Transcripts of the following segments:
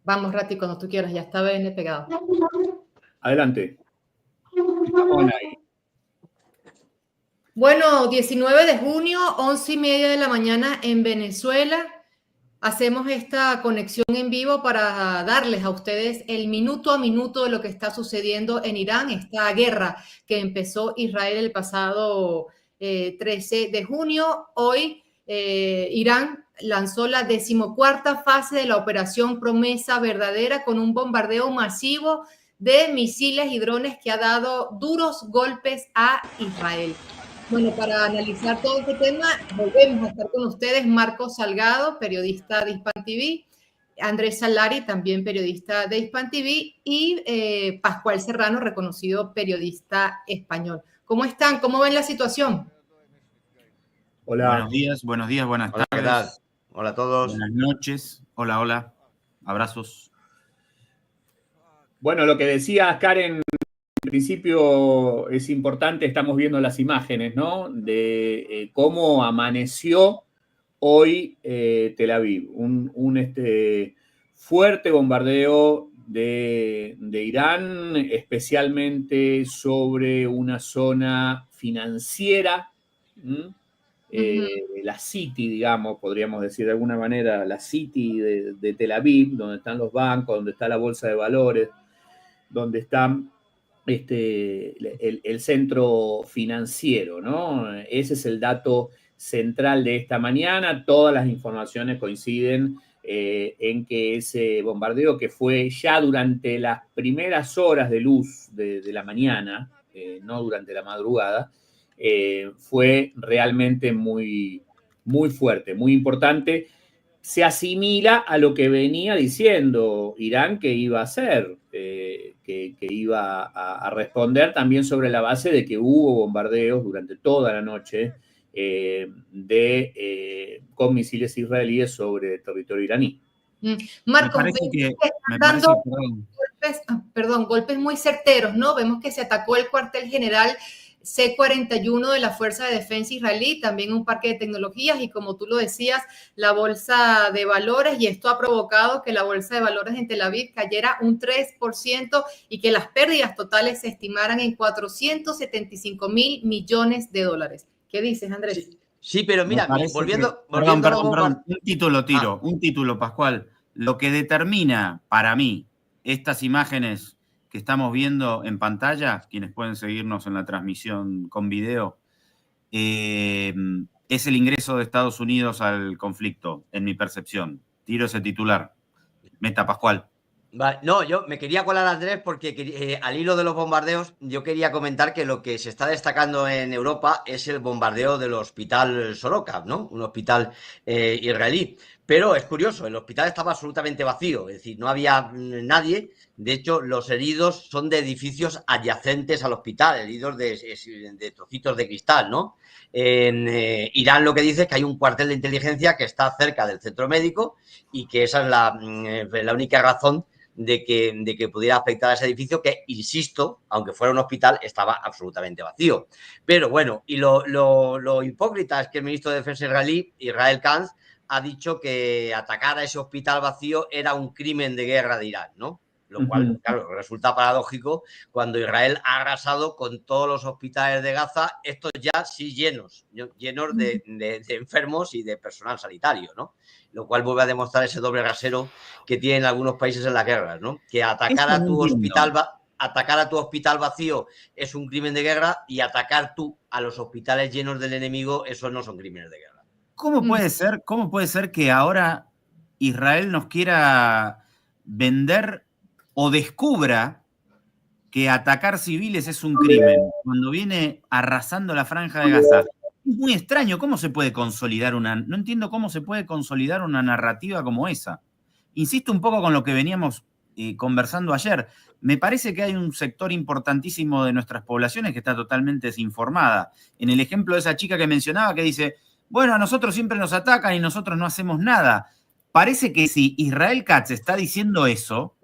Vamos, Rati, cuando tú quieras, ya está BN pegado. Adelante. Estamos en aire. Bueno, 19 de junio, 11:30 de la mañana en Venezuela. Hacemos esta conexión en vivo para darles a ustedes el minuto a minuto de lo que está sucediendo en Irán, esta guerra que empezó Israel el pasado 13 de junio. Hoy Irán lanzó la 14ª fase de la operación Promesa Verdadera con un bombardeo masivo de misiles y drones que ha dado duros golpes a Israel. Bueno, para analizar todo este tema, volvemos a estar con ustedes Marcos Salgado, periodista de Hispan TV, Andrés Salari, también periodista de Hispan TV, y Pascual Serrano, reconocido periodista español. ¿Cómo están? ¿Cómo ven la situación? Hola. Buenos días, buenas tardes. ¿Qué tal? Hola a todos. Buenas noches. Hola. Abrazos. Bueno, lo que decía Karen, en principio es importante, estamos viendo las imágenes, ¿no? De cómo amaneció hoy Tel Aviv. Un fuerte bombardeo de Irán, especialmente sobre una zona financiera, la City, digamos, podríamos decir de alguna manera, la City de Tel Aviv, donde están los bancos, donde está la bolsa de valores, donde está el centro financiero, ¿no? Ese es el dato central de esta mañana. Todas las informaciones coinciden en que ese bombardeo, que fue ya durante las primeras horas de luz de la mañana, no durante la madrugada, fue realmente muy, muy fuerte, muy importante. Se asimila a lo que venía diciendo Irán que iba a hacer, que iba a responder también sobre la base de que hubo bombardeos durante toda la noche con misiles israelíes sobre el territorio iraní. Marcos, golpes muy certeros, ¿no? Vemos que se atacó el cuartel general C-41 de la Fuerza de Defensa israelí, también un parque de tecnologías y, como tú lo decías, la bolsa de valores, y esto ha provocado que la bolsa de valores en Tel Aviv cayera un 3% y que las pérdidas totales se estimaran en 475.000 millones de dólares. ¿Qué dices, Andrés? Sí, pero mira, volviendo perdón. Un título, Pascual. Lo que determina para mí estas imágenes que estamos viendo en pantalla, quienes pueden seguirnos en la transmisión con video, es el ingreso de Estados Unidos al conflicto, en mi percepción. Tiro ese titular. Meta, Pascual. Vale, no, yo me quería colar, Andrés, porque al hilo de los bombardeos, yo quería comentar que lo que se está destacando en Europa es el bombardeo del hospital Soroka, ¿no? Un hospital israelí. Pero es curioso, el hospital estaba absolutamente vacío, es decir, no había nadie. De hecho, los heridos son de edificios adyacentes al hospital, heridos de trocitos de cristal, ¿no? En Irán lo que dice es que hay un cuartel de inteligencia que está cerca del centro médico y que esa es la única razón de que pudiera afectar a ese edificio, que, insisto, aunque fuera un hospital, estaba absolutamente vacío. Pero bueno, y lo hipócrita es que el ministro de Defensa israelí, Israel Katz, ha dicho que atacar a ese hospital vacío era un crimen de guerra de Irán, ¿no? Lo cual, claro, resulta paradójico cuando Israel ha arrasado con todos los hospitales de Gaza, estos ya sí llenos de enfermos y de personal sanitario, ¿no? Lo cual vuelve a demostrar ese doble rasero que tienen algunos países en las guerras, ¿no? Que atacar a tu hospital vacío es un crimen de guerra, y atacar tú a los hospitales llenos del enemigo, esos no son crímenes de guerra. ¿Cómo puede ser que ahora Israel nos quiera vender o descubra que atacar civiles es un crimen cuando viene arrasando la franja de Gaza? Es muy extraño. ¿Cómo se puede consolidar no entiendo cómo se puede consolidar una narrativa como esa? Insisto un poco con lo que veníamos conversando ayer. Me parece que hay un sector importantísimo de nuestras poblaciones que está totalmente desinformada. En el ejemplo de esa chica que mencionaba, que dice: bueno, a nosotros siempre nos atacan y nosotros no hacemos nada. Parece que si Israel Katz está diciendo eso,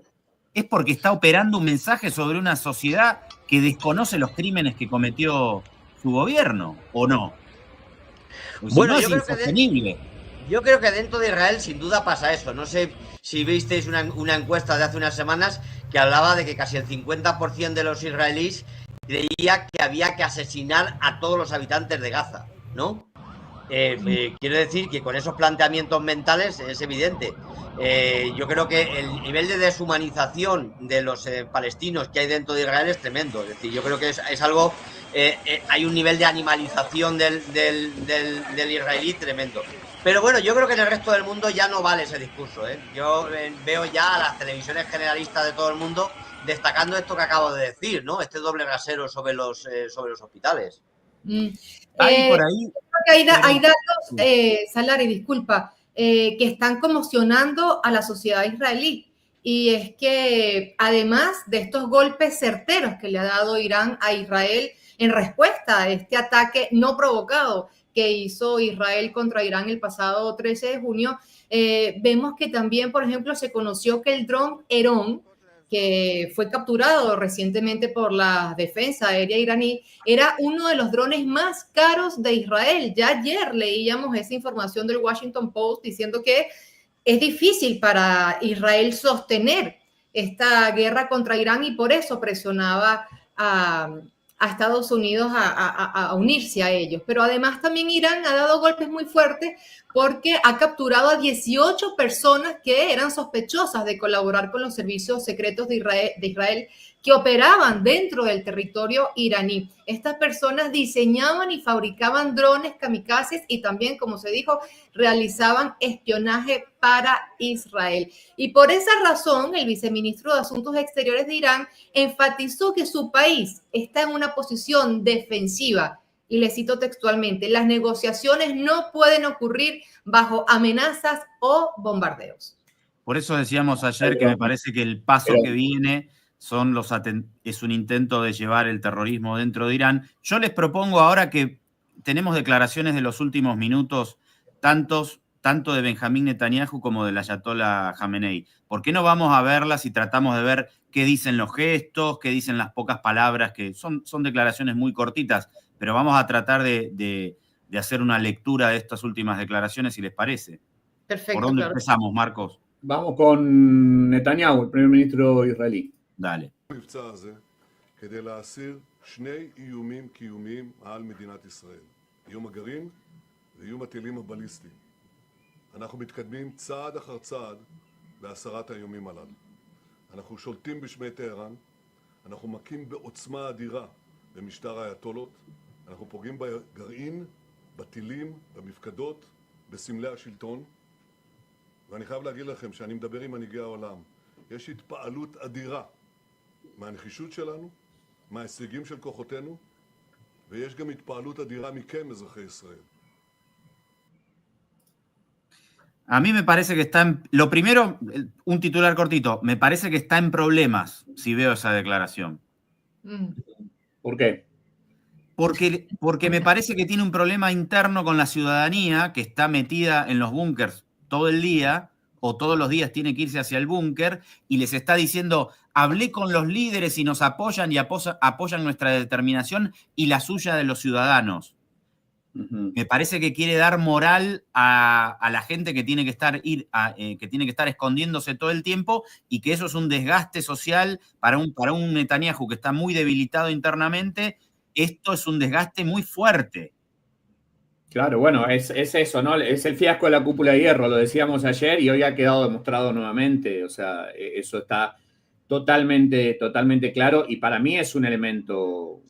es porque está operando un mensaje sobre una sociedad que desconoce los crímenes que cometió su gobierno, ¿o no? Pues bueno, si no, es insostenible. Yo creo que dentro de Israel sin duda pasa eso. No sé si visteis una encuesta de hace unas semanas que hablaba de que casi el 50% de los israelíes creía que había que asesinar a todos los habitantes de Gaza, ¿no? Quiero decir que con esos planteamientos mentales es evidente. Yo creo que el nivel de deshumanización de los palestinos que hay dentro de Israel es tremendo. Es decir, yo creo que es algo... hay un nivel de animalización del israelí tremendo. Pero bueno, yo creo que en el resto del mundo ya no vale ese discurso. Yo veo ya a las televisiones generalistas de todo el mundo destacando esto que acabo de decir, ¿no? Este doble rasero sobre los hospitales. Hay por ahí. Hay datos, Salari, disculpa, que están conmocionando a la sociedad israelí. Y es que además de estos golpes certeros que le ha dado Irán a Israel en respuesta a este ataque no provocado que hizo Israel contra Irán el pasado 13 de junio, vemos que también, por ejemplo, se conoció que el dron Herón, que fue capturado recientemente por la defensa aérea iraní, era uno de los drones más caros de Israel. Ya ayer leíamos esa información del Washington Post diciendo que es difícil para Israel sostener esta guerra contra Irán y por eso presionaba a Estados Unidos a unirse a ellos. Pero además también Irán ha dado golpes muy fuertes porque ha capturado a 18 personas que eran sospechosas de colaborar con los servicios secretos de Israel que operaban dentro del territorio iraní. Estas personas diseñaban y fabricaban drones kamikazes y también, como se dijo, realizaban espionaje para Israel. Y por esa razón, el viceministro de Asuntos Exteriores de Irán enfatizó que su país está en una posición defensiva. Y le cito textualmente, las negociaciones no pueden ocurrir bajo amenazas o bombardeos. Por eso decíamos ayer que me parece que el paso que viene es un intento de llevar el terrorismo dentro de Irán. Yo les propongo ahora que tenemos declaraciones de los últimos minutos, tanto de Benjamín Netanyahu como del Ayatollah Khamenei. ¿Por qué no vamos a verlas y tratamos de ver qué dicen los gestos, qué dicen las pocas palabras, que son declaraciones muy cortitas, pero vamos a tratar de hacer una lectura de estas últimas declaraciones, si les parece? Perfecto. ¿Por dónde empezamos, Marcos? Vamos con Netanyahu, el primer ministro israelí. Dale. כדי להסיר שני איומים קיומיים על מדינת ישראל, איום הגרעין ואיום הטילים הבליסטיים. אנחנו מתקדמים צעד אחר צעד בהסרת האיומים הללו. אנחנו שולטים בשמי טהרן, אנחנו מכים בעוצמה אדירה במשטר האייתולות, אנחנו פוגעים בגרעין, בטילים, במפקדות, בסמלי השלטון. ואני חייב להגיד לכם שאני מדבר עם מנהיגי העולם, יש התפעלות אדירה מהנחישות שלנו, מההישגים של כוחותינו, ויש גם התפעלות אדירה מכם, אזרחי ישראל. A mí me parece que está en... Lo primero, un titular cortito, me parece que está en problemas si veo esa declaración. ¿Por qué? Porque me parece que tiene un problema interno con la ciudadanía que está metida en los búnkers todo el día, o todos los días tiene que irse hacia el búnker, y les está diciendo, hablé con los líderes y nos apoyan y apoyan nuestra determinación y la suya de los ciudadanos. Me parece que quiere dar moral a la gente que tiene que estar escondiéndose todo el tiempo, y que eso es un desgaste social para un Netanyahu que está muy debilitado internamente. Esto es un desgaste muy fuerte. Claro, bueno, es eso, ¿no? Es el fiasco de la cúpula de hierro, lo decíamos ayer y hoy ha quedado demostrado nuevamente. O sea, eso está totalmente claro, y para mí es un elemento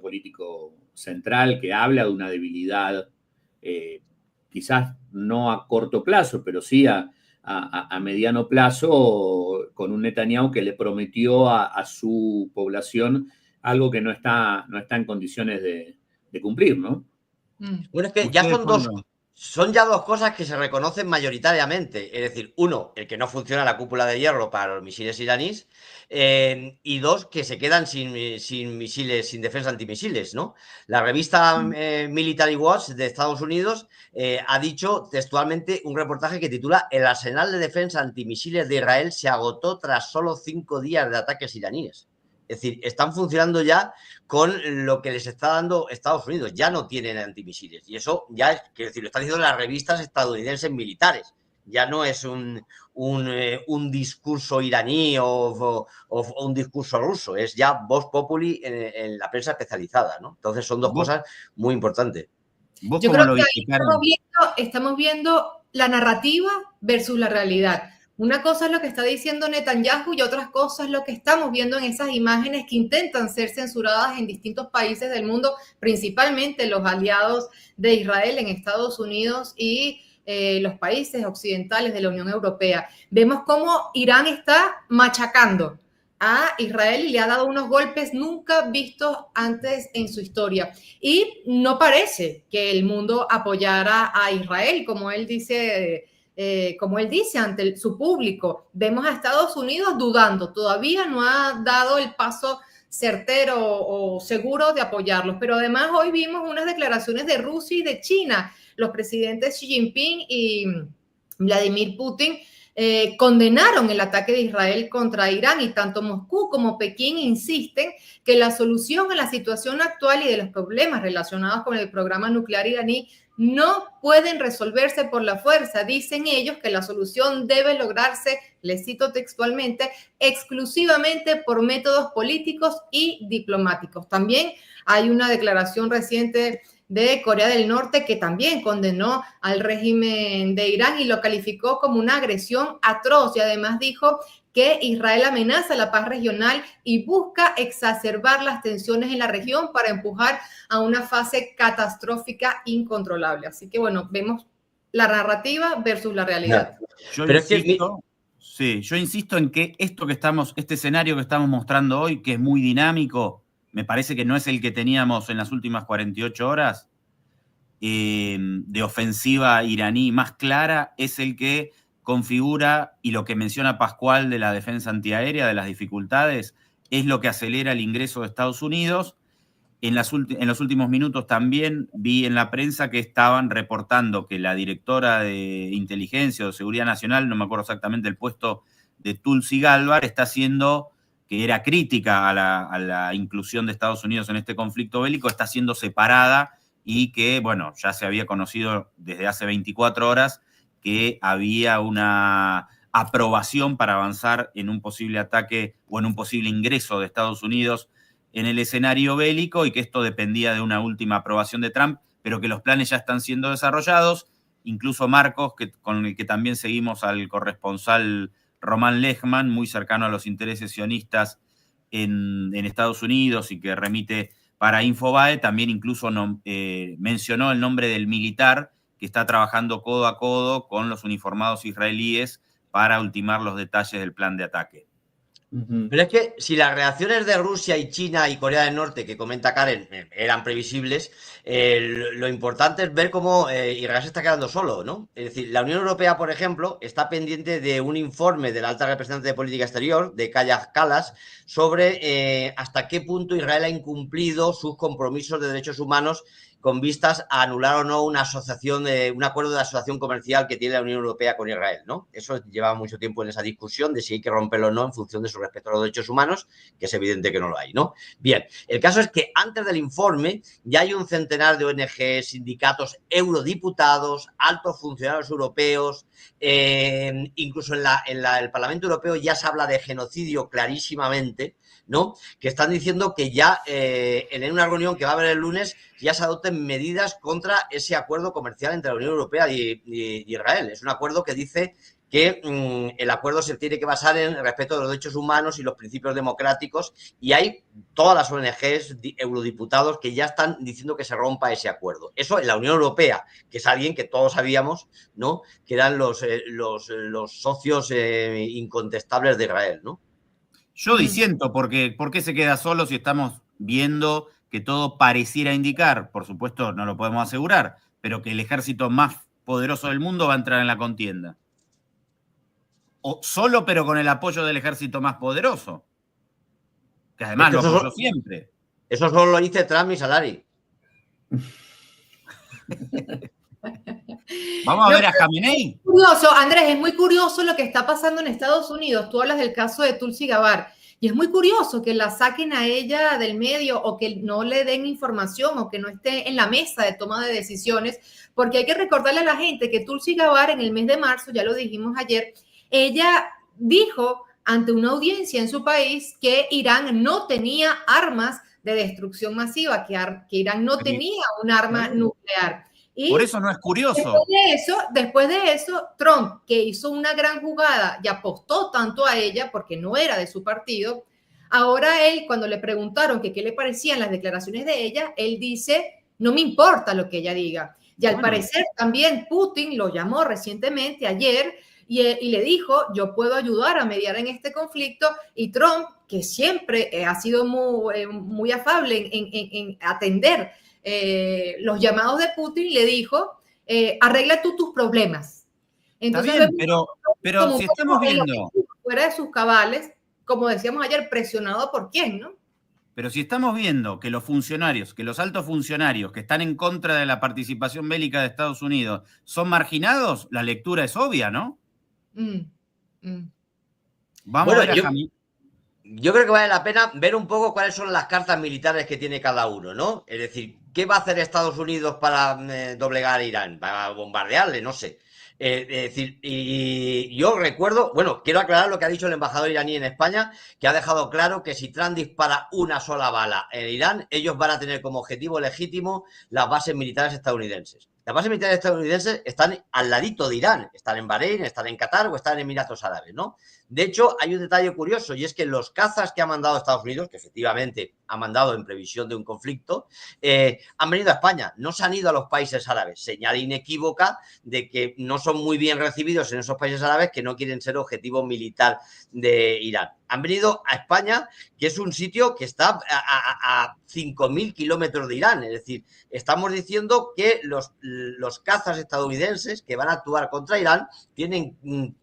político central que habla de una debilidad, quizás no a corto plazo, pero sí a mediano plazo, con un Netanyahu que le prometió a su población algo que no está en condiciones de cumplir, ¿no? Bueno, es que ya son ya dos cosas que se reconocen mayoritariamente. Es decir, uno, el que no funciona la cúpula de hierro para los misiles iraníes, y dos, que se quedan sin misiles, sin defensa antimisiles, ¿no? La revista Military Watch de Estados Unidos ha dicho textualmente un reportaje que titula "El arsenal de defensa antimisiles de Israel se agotó tras solo 5 días de ataques iraníes". Es decir, están funcionando ya con lo que les está dando Estados Unidos. Ya no tienen antimisiles. Y eso ya, quiero decir, lo están diciendo las revistas estadounidenses militares, Ya no es un discurso iraní o un discurso ruso, es ya vox populi en la prensa especializada, ¿no? Entonces son dos cosas muy importantes. ¿Vos Yo cómo creo lo que viste, ahí Karen? estamos viendo la narrativa versus la realidad. Una cosa es lo que está diciendo Netanyahu y otras cosas es lo que estamos viendo en esas imágenes que intentan ser censuradas en distintos países del mundo, principalmente los aliados de Israel en Estados Unidos y los países occidentales de la Unión Europea. Vemos cómo Irán está machacando a Israel y le ha dado unos golpes nunca vistos antes en su historia. Y no parece que el mundo apoyara a Israel, como él dice ante su público. Vemos a Estados Unidos dudando, todavía no ha dado el paso certero o seguro de apoyarlos. Pero además hoy vimos unas declaraciones de Rusia y de China, los presidentes Xi Jinping y Vladimir Putin condenaron el ataque de Israel contra Irán y tanto Moscú como Pekín insisten que la solución a la situación actual y de los problemas relacionados con el programa nuclear iraní no pueden resolverse por la fuerza. Dicen ellos que la solución debe lograrse, les cito textualmente, exclusivamente por métodos políticos y diplomáticos. También hay una declaración reciente de Corea del Norte, que también condenó al régimen de Irán y lo calificó como una agresión atroz y además dijo que Israel amenaza la paz regional y busca exacerbar las tensiones en la región para empujar a una fase catastrófica incontrolable. Así que bueno, vemos la narrativa versus la realidad. Yo insisto en que este escenario que estamos mostrando hoy, que es muy dinámico, me parece que no es el que teníamos en las últimas 48 horas de ofensiva iraní más clara, es el que configura, y lo que menciona Pascual de la defensa antiaérea, de las dificultades, es lo que acelera el ingreso de Estados Unidos. En los últimos minutos también vi en la prensa que estaban reportando que la directora de inteligencia o de seguridad nacional, no me acuerdo exactamente el puesto de Tulsi Gabbard, está haciendo, que era crítica a la inclusión de Estados Unidos en este conflicto bélico, está siendo separada y que, bueno, ya se había conocido desde hace 24 horas que había una aprobación para avanzar en un posible ataque o en un posible ingreso de Estados Unidos en el escenario bélico y que esto dependía de una última aprobación de Trump, pero que los planes ya están siendo desarrollados. Incluso Marcos, con el que también seguimos al corresponsal Román Lechman, muy cercano a los intereses sionistas en Estados Unidos y que remite para Infobae, también incluso mencionó el nombre del militar que está trabajando codo a codo con los uniformados israelíes para ultimar los detalles del plan de ataque. Pero es que si las reacciones de Rusia y China y Corea del Norte, que comenta Karen, eran previsibles, lo importante es ver cómo Israel se está quedando solo, ¿no? Es decir, la Unión Europea, por ejemplo, está pendiente de un informe de la alta representante de política exterior, de Kaja Kallas, sobre hasta qué punto Israel ha incumplido sus compromisos de derechos humanos con vistas a anular o no una asociación, un acuerdo de asociación comercial que tiene la Unión Europea con Israel, ¿no? Eso lleva mucho tiempo en esa discusión de si hay que romperlo o no en función de su respeto a los derechos humanos, que es evidente que no lo hay, ¿no? Bien, el caso es que antes del informe ya hay un centenar de ONG, sindicatos, eurodiputados, altos funcionarios europeos, incluso en el Parlamento Europeo ya se habla de genocidio clarísimamente, ¿no? Que están diciendo que ya en una reunión que va a haber el lunes ya se adopten medidas contra ese acuerdo comercial entre la Unión Europea y Israel. Es un acuerdo que dice que el acuerdo se tiene que basar en el respeto de los derechos humanos y los principios democráticos, y hay todas las ONGs, eurodiputados, que ya están diciendo que se rompa ese acuerdo. Eso en la Unión Europea, que es alguien que todos sabíamos, ¿no?, que eran los socios incontestables de Israel, ¿no? Yo disiento, porque ¿por qué se queda solo si estamos viendo que todo pareciera indicar, por supuesto no lo podemos asegurar, pero que el ejército más poderoso del mundo va a entrar en la contienda? O solo, pero con el apoyo del ejército más poderoso, que además lo apoyó siempre. Eso solo lo dice Trump y Salari. Vamos a ver a Khamenei. Curioso, Andrés, es muy curioso lo que está pasando en Estados Unidos. Tú hablas del caso de Tulsi Gabbard, Y es muy curioso que la saquen a ella del medio o que no le den información o que no esté en la mesa de toma de decisiones, porque hay que recordarle a la gente que Tulsi Gabbard en el mes de marzo, ya lo dijimos ayer, ella dijo ante una audiencia en su país que Irán no tenía armas de destrucción masiva, que Irán no tenía un arma nuclear. Y por eso no es curioso. Después de eso, Trump, que hizo una gran jugada y apostó tanto a ella porque no era de su partido, ahora él, cuando le preguntaron que qué le parecían las declaraciones de ella, él dice, no me importa lo que ella diga. Y al parecer también Putin lo llamó recientemente, ayer, y le dijo, yo puedo ayudar a mediar en este conflicto, y Trump, que siempre ha sido muy afable en atender los llamados de Putin, le dijo, arregla tú tus problemas. Entonces, está bien, pero si estamos viendo... Fuera de sus cabales, como decíamos ayer, presionado por quién, ¿no? Pero si estamos viendo que los funcionarios, que los altos funcionarios que están en contra de la participación bélica de Estados Unidos son marginados, la lectura es obvia, ¿no? Vamos a ver a Hamid. Yo creo que vale la pena ver un poco cuáles son las cartas militares que tiene cada uno, ¿no? Es decir, ¿qué va a hacer Estados Unidos para doblegar a Irán? ¿Para bombardearle? No sé. Es decir, y yo recuerdo, bueno, quiero aclarar lo que ha dicho el embajador iraní en España, que ha dejado claro que si Trump dispara una sola bala en Irán, ellos van a tener como objetivo legítimo las bases militares estadounidenses. Las bases militares estadounidenses están al ladito de Irán, están en Bahrein, están en Qatar o están en Emiratos Árabes, ¿no? De hecho, hay un detalle curioso y es que los cazas que ha mandado Estados Unidos, que efectivamente ha mandado en previsión de un conflicto, han venido a España, no se han ido a los países árabes. Señal inequívoca de que no son muy bien recibidos en esos países árabes que no quieren ser objetivo militar de Irán. Han venido a España, que es un sitio que está a 5.000 kilómetros de Irán. Es decir, estamos diciendo que los cazas estadounidenses que van a actuar contra Irán tienen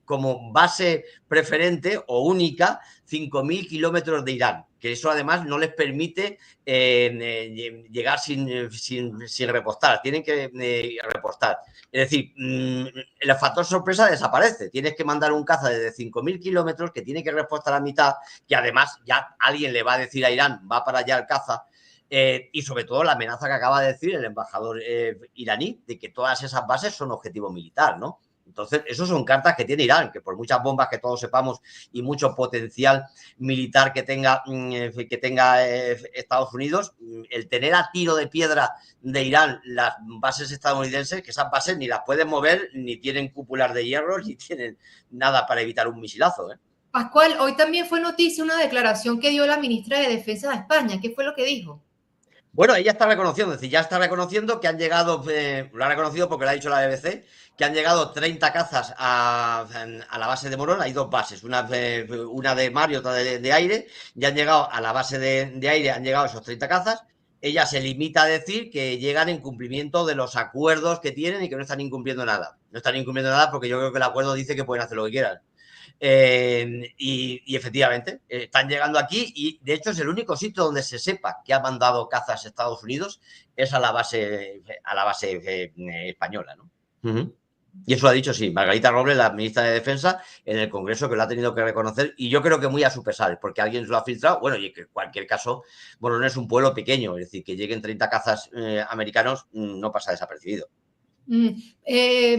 como base preferente o única 5.000 kilómetros de Irán, que eso además no les permite llegar sin repostar, tienen que repostar. Es decir, el factor sorpresa desaparece, tienes que mandar un caza desde 5.000 kilómetros que tiene que repostar a mitad, que además ya alguien le va a decir a Irán, va para allá el caza, y sobre todo la amenaza que acaba de decir el embajador iraní de que todas esas bases son objetivo militar, ¿no? Entonces, esos son cartas que tiene Irán, que por muchas bombas que todos sepamos y mucho potencial militar que tenga Estados Unidos, el tener a tiro de piedra de Irán las bases estadounidenses, que esas bases ni las pueden mover, ni tienen cúpulas de hierro, ni tienen nada para evitar un misilazo, ¿eh? Pascual, hoy también fue noticia una declaración que dio la ministra de Defensa de España. ¿Qué fue lo que dijo? Bueno, ella está reconociendo, es decir, ya está reconociendo que han llegado, lo ha reconocido porque lo ha dicho la BBC, que han llegado 30 cazas a la base de Morón. Hay dos bases, una de mar y otra de aire, y han llegado a la base de aire, han llegado esos 30 cazas. Ella se limita a decir que llegan en cumplimiento de los acuerdos que tienen y que no están incumpliendo nada. No están incumpliendo nada porque yo creo que el acuerdo dice que pueden hacer lo que quieran. Y efectivamente están llegando aquí y de hecho es el único sitio donde se sepa que ha mandado cazas a Estados Unidos es a la base española, ¿no? Y eso lo ha dicho, sí, Margarita Robles, la ministra de Defensa, en el Congreso, que lo ha tenido que reconocer, y yo creo que muy a su pesar, porque alguien se lo ha filtrado. Bueno, y que en cualquier caso, Morón es un pueblo pequeño, es decir, que lleguen 30 cazas americanos no pasa desapercibido.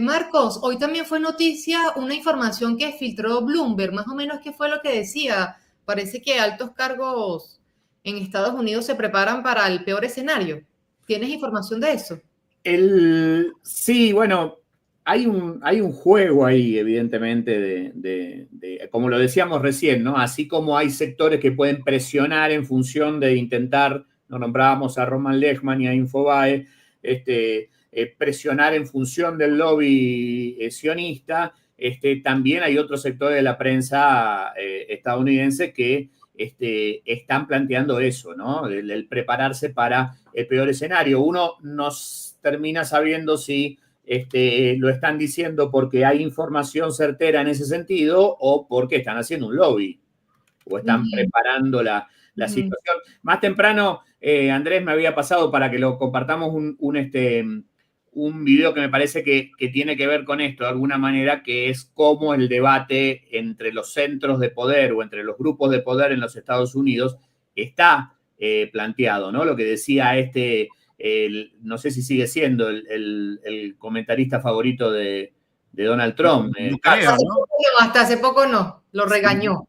Marcos, hoy también fue noticia una información que filtró Bloomberg, más o menos qué fue lo que decía. Parece que altos cargos en Estados Unidos se preparan para el peor escenario. ¿Tienes información de eso? Sí, bueno, hay un juego ahí, evidentemente, como lo decíamos recién, ¿no? Así como hay sectores que pueden presionar en función de intentar, nos nombrábamos a Roman Lechman y a Infobae, presionar en función del lobby sionista, también hay otro sector de la prensa estadounidense que están planteando eso, ¿no? El prepararse para el peor escenario. Uno no termina sabiendo si lo están diciendo porque hay información certera en ese sentido o porque están haciendo un lobby o están preparando la situación. Más temprano, Andrés me había pasado para que lo compartamos un video que me parece que tiene que ver con esto de alguna manera, que es cómo el debate entre los centros de poder o entre los grupos de poder en los Estados Unidos está planteado, ¿no? Lo que decía no sé si sigue siendo el comentarista favorito de Donald Trump. No creo, ¿no? Hasta hace poco no, lo regañó.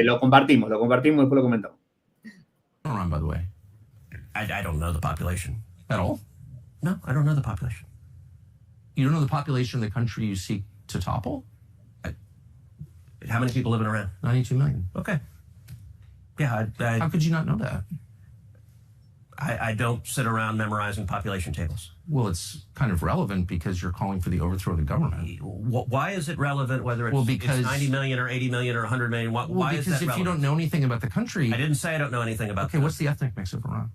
Lo compartimos y después lo comentamos. By the way, I don't know the population at all. No, I don't know the population. You don't know the population of the country you seek to topple? How many people live in Iran? 92 million. Okay. Yeah, how could you not know that? I don't sit around memorizing population tables. Well, it's kind of relevant because you're calling for the overthrow of the government. Why is it relevant whether it's, it's 90 million or 80 million or 100 million? Why is that relevant? Because if you don't know anything about the country... I didn't say I don't know anything about the country. What's the ethnic mix of Iran?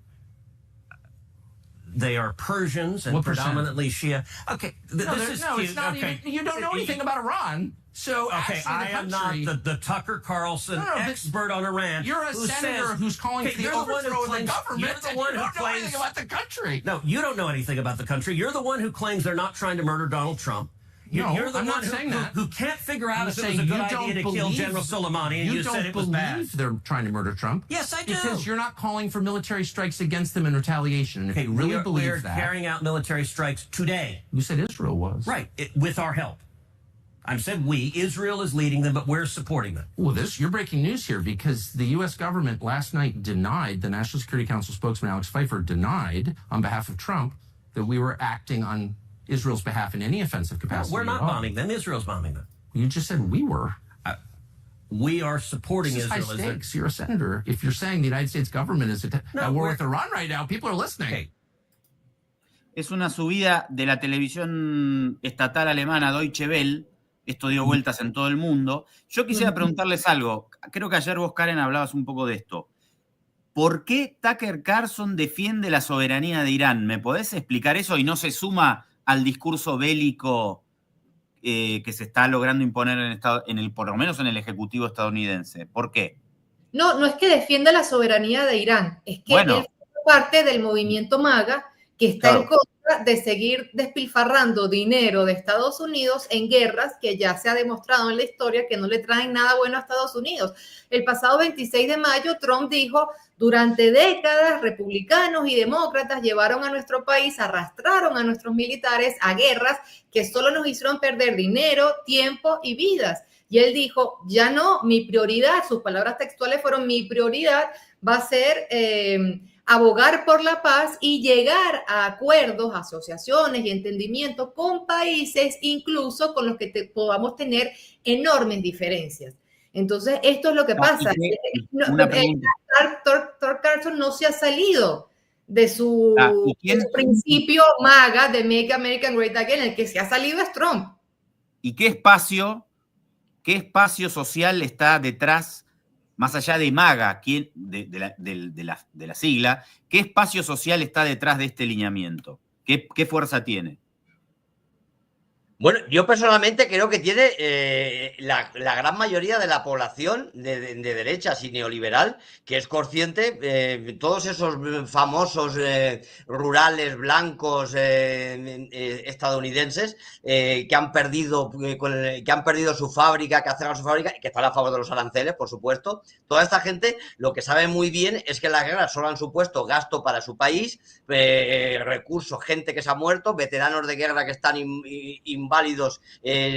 They are Persians and predominantly Shia. Okay, this is cute. It's not even, you don't know anything about Iran. So okay, I am not the Tucker Carlson expert on Iran. You're a senator who's calling for the overthrow of the government. You're the one who don't know anything about the country. No, you don't know anything about the country. You're the one who claims they're not trying to murder Donald Trump. You're the one who can't figure out if it was a good idea to kill General Soleimani, and you said it was bad. They're trying to murder Trump. Yes, I do. Because you're not calling for military strikes against them in retaliation. And if you really believe that... We're carrying out military strikes today. You said Israel was. Right, with our help. I said we. Israel is leading them, but we're supporting them. Well, you're breaking news here because the U.S. government last night denied, the National Security Council spokesman Alex Pfeiffer denied on behalf of Trump that we were acting on Israel's behalf in any offensive capacity. No, we're not bombing them. Israel's bombing them. You just said we were. We are supporting Israel. High stakes. You're a senator. If you're saying the United States government is at war with Iran right now, people are listening. Okay. Es una subida de la televisión estatal alemana Deutsche Welle. Esto dio vueltas en todo el mundo. Yo quisiera preguntarles algo. Creo que ayer vos, Karen, hablabas un poco de esto. ¿Por qué Tucker Carlson defiende la soberanía de Irán? ¿Me podés explicar eso y no se suma al discurso bélico que se está logrando imponer por lo menos en el Ejecutivo estadounidense? ¿Por qué? No es que defienda la soberanía de Irán, es que él es parte del movimiento MAGA que está en contra de seguir despilfarrando dinero de Estados Unidos en guerras que ya se ha demostrado en la historia que no le traen nada bueno a Estados Unidos. El pasado 26 de mayo, Trump dijo, durante décadas, republicanos y demócratas llevaron a nuestro país, arrastraron a nuestros militares a guerras que solo nos hicieron perder dinero, tiempo y vidas. Y él dijo, ya no, mi prioridad, sus palabras textuales fueron, mi prioridad va a ser abogar por la paz y llegar a acuerdos, asociaciones y entendimientos con países, incluso con los que podamos tener enormes diferencias. Entonces, esto es lo que pasa. Tucker Carlson no se ha salido de su principio MAGA de Make America Great Again. El que se ha salido es Trump. ¿Y qué espacio social está detrás, más allá de MAGA, de la sigla, qué espacio social está detrás de este lineamiento? ¿Qué fuerza tiene? Bueno, yo personalmente creo que tiene la gran mayoría de la población de derechas y neoliberal que es consciente, todos esos famosos rurales blancos estadounidenses que han perdido su fábrica, que cerraron su fábrica y que están a favor de los aranceles, por supuesto. Toda esta gente lo que sabe muy bien es que las guerras solo han supuesto gasto para su país, recursos, gente que se ha muerto, veteranos de guerra que están inválidos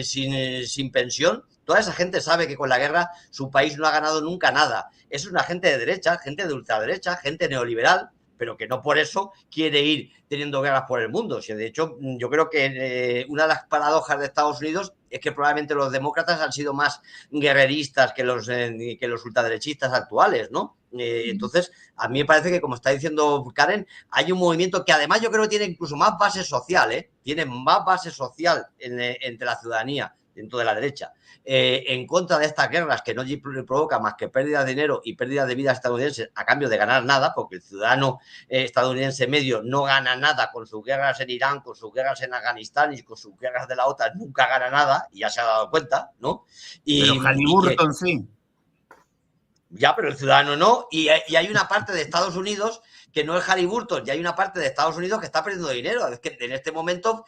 sin pensión. Toda esa gente sabe que con la guerra su país no ha ganado nunca nada. Es una gente de derecha, gente de ultraderecha, gente neoliberal, pero que no por eso quiere ir teniendo guerras por el mundo. O sea, de hecho, yo creo que una de las paradojas de Estados Unidos es que probablemente los demócratas han sido más guerreristas que los ultraderechistas actuales, ¿no? Entonces, a mí me parece que, como está diciendo Karen, hay un movimiento que además yo creo que tiene incluso más base social, tiene más base social entre la ciudadanía, dentro de la derecha, en contra de estas guerras que no provocan más que pérdida de dinero y pérdida de vidas estadounidenses a cambio de ganar nada, porque el ciudadano estadounidense medio no gana nada con sus guerras en Irán, con sus guerras en Afganistán y con sus guerras de la OTAN, nunca gana nada, y ya se ha dado cuenta, ¿no? Pero Halliburton sí. Ya, pero el ciudadano no. Y hay una parte de Estados Unidos que no es Halliburton, y hay una parte de Estados Unidos que está perdiendo dinero. Es que en este momento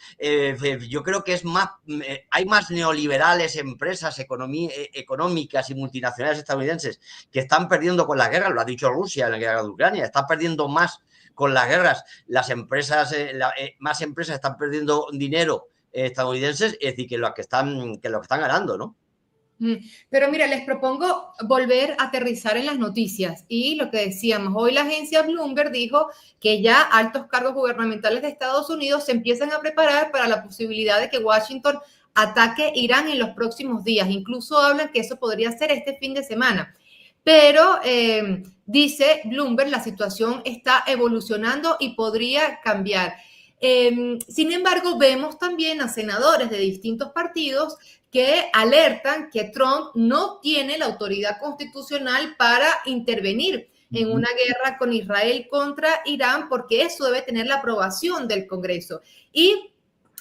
yo creo que es más, hay más neoliberales, empresas económicas y multinacionales estadounidenses que están perdiendo con las guerras, lo ha dicho Rusia en la guerra de Ucrania, están perdiendo más con las guerras, las empresas, más empresas están perdiendo dinero estadounidenses, es decir, que los que están ganando, ¿no? Pero mira, les propongo volver a aterrizar en las noticias y lo que decíamos, hoy la agencia Bloomberg dijo que ya altos cargos gubernamentales de Estados Unidos se empiezan a preparar para la posibilidad de que Washington ataque Irán en los próximos días. Incluso hablan que eso podría ser este fin de semana. Pero dice Bloomberg, la situación está evolucionando y podría cambiar. Sin embargo, vemos también a senadores de distintos partidos que alertan que Trump no tiene la autoridad constitucional para intervenir en una guerra con Israel contra Irán, porque eso debe tener la aprobación del Congreso. Y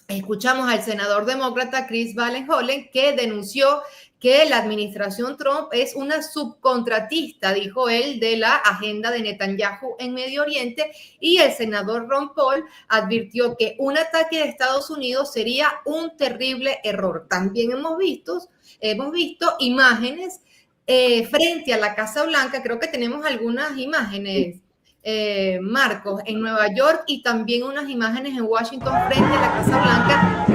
escuchamos al senador demócrata Chris Van Hollen, que denunció que la administración Trump es una subcontratista, dijo él, de la agenda de Netanyahu en Medio Oriente, y el senador Ron Paul advirtió que un ataque de Estados Unidos sería un terrible error. También hemos visto imágenes frente a la Casa Blanca, creo que tenemos algunas imágenes, Marcos, en Nueva York, y también unas imágenes en Washington frente a la Casa Blanca.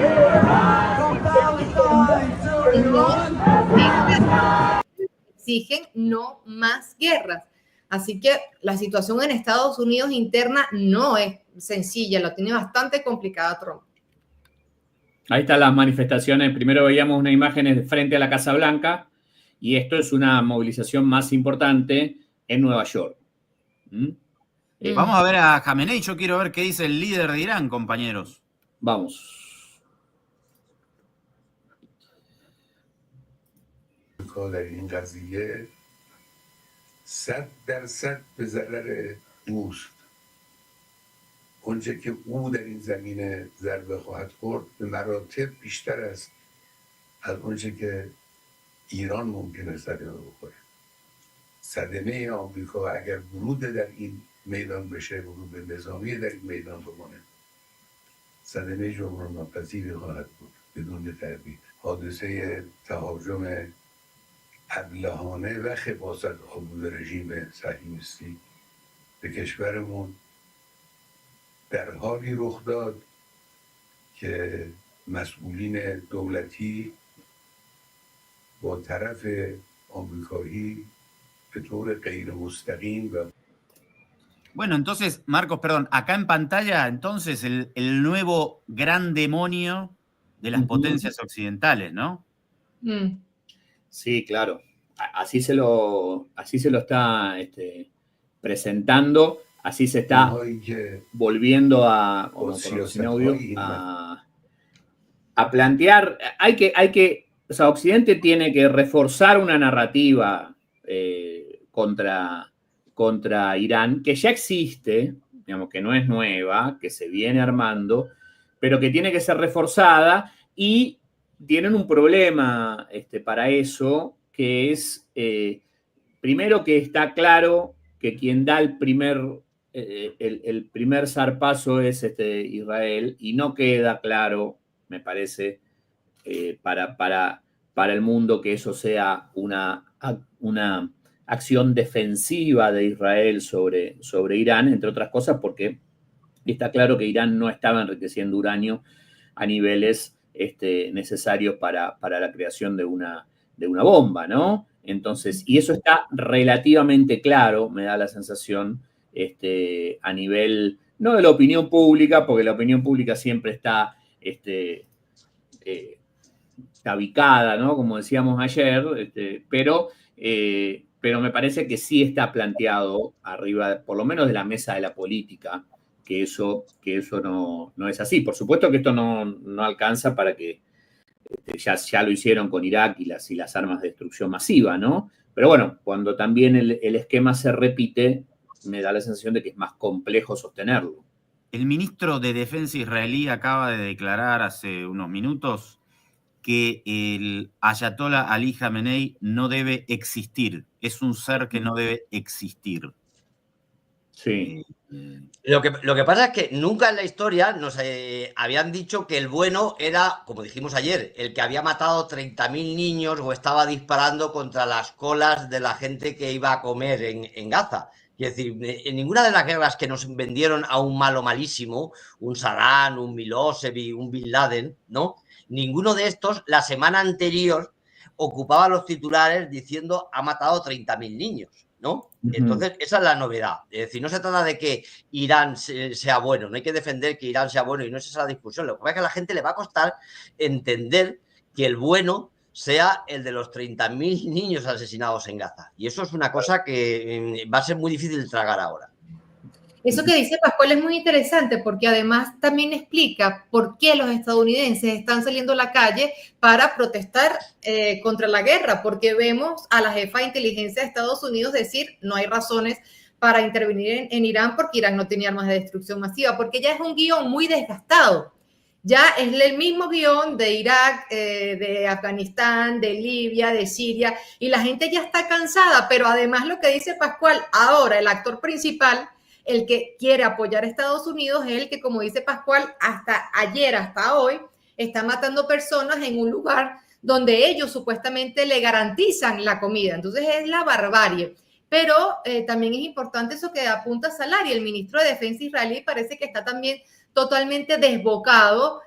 Exigen no más guerras. Así que la situación en Estados Unidos interna no es sencilla, lo tiene bastante complicada Trump. Ahí están las manifestaciones. Primero veíamos unas imágenes frente a la Casa Blanca y esto es una movilización más importante en Nueva York. Vamos a ver a Jamenei. Yo quiero ver qué dice el líder de Irán, compañeros. Vamos. در این قضیه 100% به ضرر اوست. اونچه که او در این زمینه ضربه خواهد خورد به مراتب بیشتر است از اونچه که ایران ممکنه صدمه بخوره. صدمه آمریکا اگر ورود در این میدان بشه، ورود نظامی در این میدان بکنه، صدمه جبران ناپذیری خواهد بود بدون تردید. حادثه تهاجم ابلهانه و خباثت آلود رژیم صهیونیستی به کشورمون در حالی رخ داد که مسئولین دولتی با طرف آمریکایی به طور غیر مستقیم و Bueno, entonces, Marcos, perdón, acá en pantalla, entonces, el nuevo gran demonio de las potencias occidentales, ¿no? Sí, claro. Así se lo está presentando, así se está volviendo a, como por sin audio, a plantear. O sea, Occidente tiene que reforzar una narrativa contra Irán, que ya existe, digamos, que no es nueva, que se viene armando, pero que tiene que ser reforzada, y tienen un problema para eso, que es, primero, que está claro que quien da el primer zarpazo es Israel, y no queda claro, me parece, para el mundo, que eso sea una acción defensiva de Israel sobre Irán, entre otras cosas porque está claro que Irán no estaba enriqueciendo uranio a niveles necesarios para la creación de una bomba, ¿no? Entonces, y eso está relativamente claro, me da la sensación, a nivel, no de la opinión pública, porque la opinión pública siempre está tabicada, ¿no? Como decíamos ayer, pero me parece que sí está planteado arriba, por lo menos de la mesa de la política, que eso no es así. Por supuesto que esto no alcanza para que ya lo hicieron con Irak y las armas de destrucción masiva, ¿no? Pero bueno, cuando también el esquema se repite, me da la sensación de que es más complejo sostenerlo. El ministro de Defensa israelí acaba de declarar hace unos minutos que el Ayatollah Ali Khamenei no debe existir. Es un ser que no debe existir. Sí. Lo que pasa es que nunca en la historia nos habían dicho que el bueno era, como dijimos ayer, el que había matado 30.000 niños o estaba disparando contra las colas de la gente que iba a comer en Gaza. Es decir, en ninguna de las guerras que nos vendieron a un malo malísimo, un Saddam, un Milosevic, un Bin Laden, ¿no? Ninguno de estos, la semana anterior, ocupaba los titulares diciendo ha matado 30.000 niños, ¿no? Entonces, esa es la novedad. Es decir, no se trata de que Irán sea bueno, no hay que defender que Irán sea bueno y no es esa la discusión. Lo que pasa es que a la gente le va a costar entender que el bueno sea el de los 30.000 niños asesinados en Gaza. Y eso es una cosa que va a ser muy difícil de tragar ahora. Eso que dice Pascual es muy interesante porque además también explica por qué los estadounidenses están saliendo a la calle para protestar contra la guerra, porque vemos a la jefa de inteligencia de Estados Unidos decir no hay razones para intervenir en Irán porque Irán no tenía armas de destrucción masiva, porque ya es un guión muy desgastado. Ya es el mismo guión de Irak, de Afganistán, de Libia, de Siria, y la gente ya está cansada, pero además lo que dice Pascual, ahora el actor principal, el que quiere apoyar a Estados Unidos, es el que, como dice Pascual, hasta ayer, hasta hoy, está matando personas en un lugar donde ellos supuestamente le garantizan la comida. Entonces es la barbarie. Pero también es importante eso que apunta Salari, el ministro de Defensa israelí parece que está también totalmente desbocado,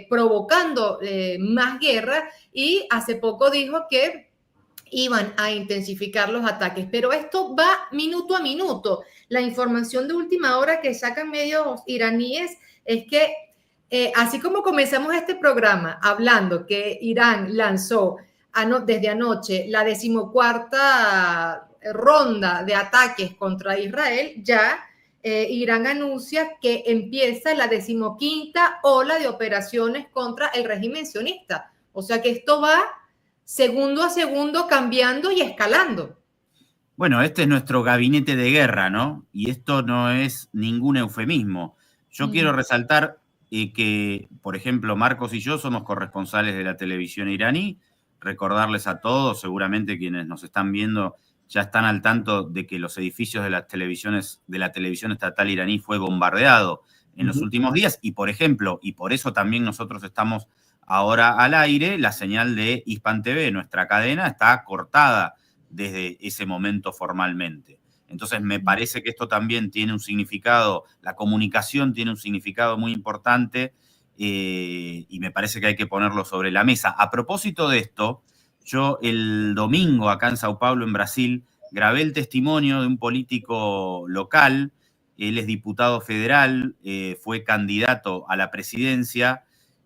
provocando más guerra, y hace poco dijo que iban a intensificar los ataques, pero esto va minuto a minuto. La información de última hora que sacan medios iraníes es que así como comenzamos este programa hablando que Irán lanzó desde anoche la 14ª ronda de ataques contra Israel, ya Irán anuncia que empieza la 15ª ola de operaciones contra el régimen sionista. O sea que esto va segundo a segundo cambiando y escalando. Bueno, este es nuestro gabinete de guerra, ¿no? Y esto no es ningún eufemismo. Yo quiero resaltar que, por ejemplo, Marcos y yo somos corresponsales de la televisión iraní. Recordarles a todos, seguramente quienes nos están viendo ya están al tanto de que los edificios de las televisiones, de la televisión estatal iraní fue bombardeado en los últimos días. Y, por ejemplo, y por eso también nosotros estamos ahora al aire, la señal de Hispan TV, nuestra cadena, está cortada desde ese momento formalmente. Entonces me parece que esto también tiene un significado, la comunicación tiene un significado muy importante y me parece que hay que ponerlo sobre la mesa. A propósito de esto, yo el domingo acá en Sao Paulo, en Brasil, grabé el testimonio de un político local, él es diputado federal, fue candidato a la presidencia,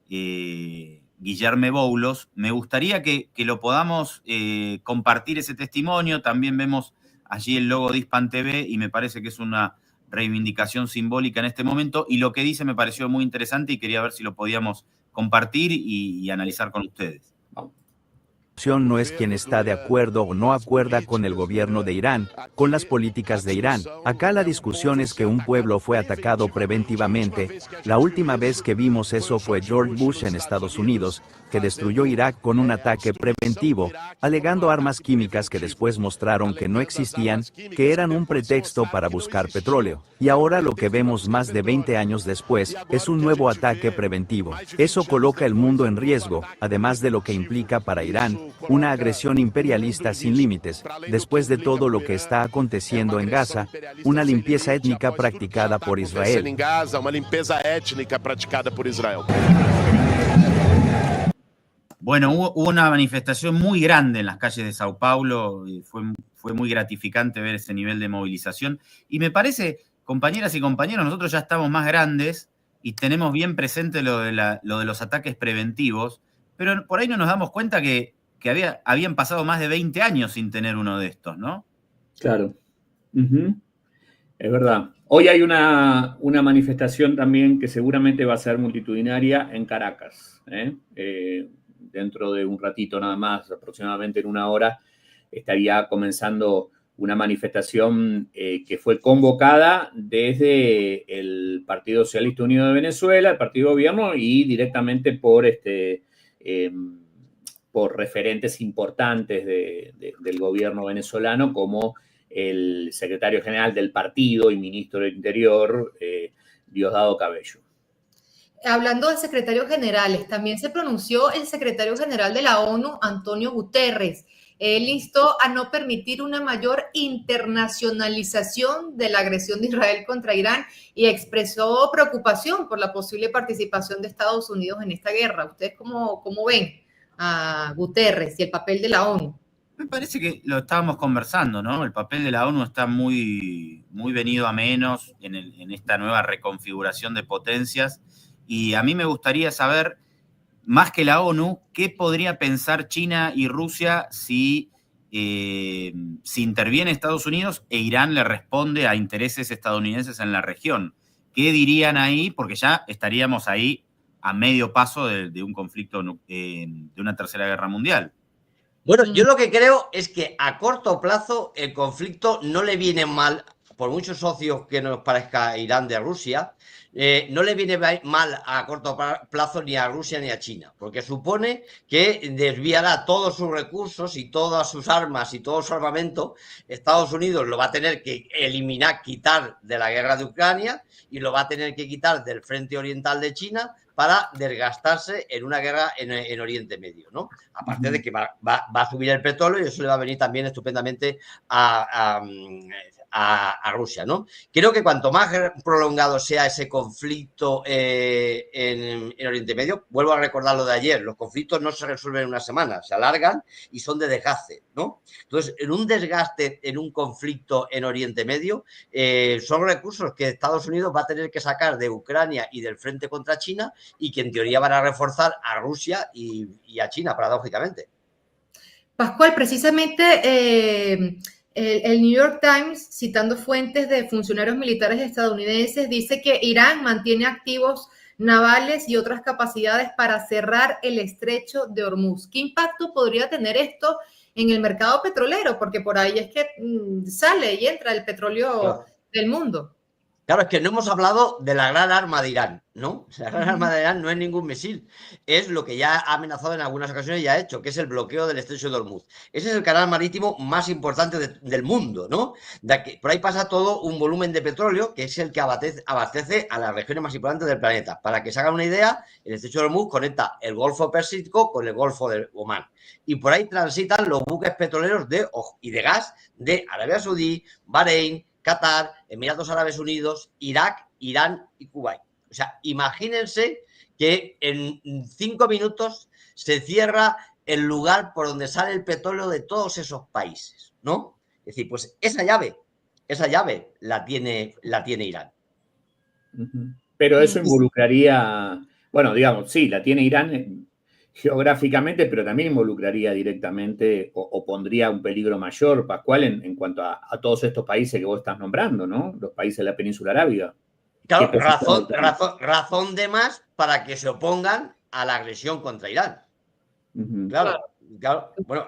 Guillermo Boulos. Me gustaría que lo podamos compartir ese testimonio. También vemos allí el logo de Hispan TV y me parece que es una reivindicación simbólica en este momento. Y lo que dice me pareció muy interesante y quería ver si lo podíamos compartir y analizar con ustedes. Vamos. No es quien está de acuerdo o no acuerda con el gobierno de Irán, con las políticas de Irán. Acá la discusión es que un pueblo fue atacado preventivamente. La última vez que vimos eso fue George Bush en Estados Unidos, que destruyó Irak con un ataque preventivo, alegando armas químicas que después mostraron que no existían, que eran un pretexto para buscar petróleo. Y ahora lo que vemos más de 20 años después es un nuevo ataque preventivo. Eso coloca el mundo en riesgo, además de lo que implica para Irán, una agresión imperialista sin límites, después de todo lo que está aconteciendo en Gaza, una limpieza étnica practicada por Israel. Bueno, hubo una manifestación muy grande en las calles de Sao Paulo, y fue muy gratificante ver ese nivel de movilización. Y me parece, compañeras y compañeros, nosotros ya estamos más grandes y tenemos bien presente lo de los ataques preventivos, pero por ahí no nos damos cuenta que habían pasado más de 20 años sin tener uno de estos, ¿no? Claro. Es verdad. Hoy hay una manifestación también que seguramente va a ser multitudinaria en Caracas. Dentro de un ratito nada más, aproximadamente en una hora, estaría comenzando una manifestación que fue convocada desde el Partido Socialista Unido de Venezuela, el partido de gobierno, y directamente por referentes importantes del gobierno venezolano, como el secretario general del partido y ministro del Interior, Diosdado Cabello. Hablando de secretarios generales, también se pronunció el secretario general de la ONU, Antonio Guterres. Él instó a no permitir una mayor internacionalización de la agresión de Israel contra Irán y expresó preocupación por la posible participación de Estados Unidos en esta guerra. ¿Ustedes cómo ven a Guterres y el papel de la ONU? Me parece que lo estábamos conversando, ¿no? El papel de la ONU está muy venido a menos en esta nueva reconfiguración de potencias. Y a mí me gustaría saber, más que la ONU, qué podría pensar China y Rusia si interviene Estados Unidos e Irán le responde a intereses estadounidenses en la región. ¿Qué dirían ahí? Porque ya estaríamos ahí a medio paso de un conflicto, de una tercera guerra mundial. Bueno, yo lo que creo es que a corto plazo el conflicto no le viene mal, por muchos socios que nos parezca Irán de Rusia, no le viene mal a corto plazo ni a Rusia ni a China, porque supone que desviará todos sus recursos y todas sus armas y todo su armamento. Estados Unidos lo va a tener que eliminar, quitar de la guerra de Ucrania y lo va a tener que quitar del frente oriental de China para desgastarse en una guerra en Oriente Medio, ¿no? Aparte de que va a subir el petróleo y eso le va a venir también estupendamente a Rusia, ¿no? Creo que cuanto más prolongado sea ese conflicto en Oriente Medio, vuelvo a recordar lo de ayer, los conflictos no se resuelven en una semana, se alargan y son de desgaste, ¿no? Entonces, en un desgaste, en un conflicto en Oriente Medio, son recursos que Estados Unidos va a tener que sacar de Ucrania y del frente contra China y que en teoría van a reforzar a Rusia y a China, paradójicamente. Pascual, precisamente el New York Times, citando fuentes de funcionarios militares estadounidenses, dice que Irán mantiene activos navales y otras capacidades para cerrar el estrecho de Hormuz. ¿Qué impacto podría tener esto en el mercado petrolero? Porque por ahí es que sale y entra el petróleo del mundo. Claro, es que no hemos hablado de la gran arma de Irán, ¿no? La gran arma de Irán no es ningún misil, es lo que ya ha amenazado en algunas ocasiones y ha hecho, que es el bloqueo del estrecho de Hormuz. Ese es el canal marítimo más importante del mundo, ¿no? Por ahí pasa todo un volumen de petróleo que es el que abastece a las regiones más importantes del planeta. Para que se hagan una idea, el estrecho de Hormuz conecta el Golfo Pérsico con el Golfo de Omán. Y por ahí transitan los buques petroleros y de gas de Arabia Saudí, Bahrein, Qatar, Emiratos Árabes Unidos, Irak, Irán y Kuwait. O sea, imagínense que en 5 minutos se cierra el lugar por donde sale el petróleo de todos esos países, ¿no? Es decir, pues esa llave la tiene Irán. Pero eso involucraría, bueno, digamos, sí, la tiene Irán geográficamente, pero también involucraría directamente o pondría un peligro mayor, Pascual, en cuanto a todos estos países que vos estás nombrando, ¿no? Los países de la península arábiga. Claro, razón de más para que se opongan a la agresión contra Irán. Claro. Bueno,